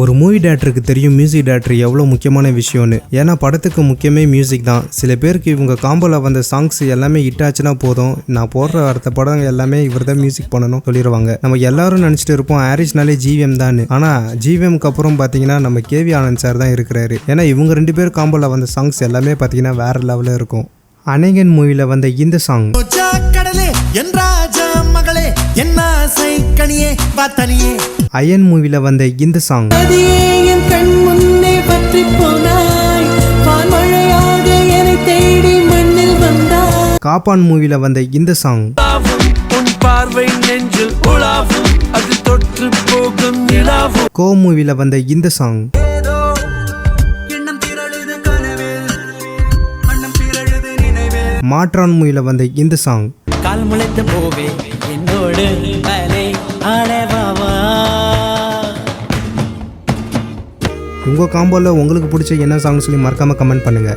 ஒரு மூவி டேரக்டருக்கு தெரியும் music director எவ்வளோ முக்கியமான விஷயம்னு. ஏன்னா படத்துக்கு முக்கியமே மியூசிக் தான். சில பேருக்கு இவங்க காம்போல வந்த சாங்ஸ் எல்லாமே ஹிட் ஆச்சுன்னா போதும், நான் போடுற அடுத்த படம் எல்லாமே இவர் தான் மியூசிக் பண்ணணும் சொல்லிடுவாங்க. நம்ம எல்லாரும் நினச்சிட்டு இருப்போம் ஹாரிஸ்னாலே ஜிவிஎம் தான். ஆனால் ஜிவிஎம்க்கு அப்புறம் பார்த்தீங்கன்னா நம்ம கேவி ஆனந்த் சார் தான் இருக்கிறாரு. ஏன்னா இவங்க 2 பேர் காம்போல வந்த சாங்ஸ் எல்லாமே பார்த்தீங்கன்னா வேற லெவலில் இருக்கும். அநேகன் மூவியில் வந்த இந்த சாங் அயன் மூவில வந்த இந்த சாங் காப்பான் மூவில வந்த இந்த சாங் கோ மூவில வந்த இந்த சாங் மாற்றான் மூவில வந்த இந்த சாங் உங்க காம்போல உங்களுக்கு பிடிச்ச என்ன சாங்னு சொல்லி மறக்காம கமெண்ட் பண்ணுங்க.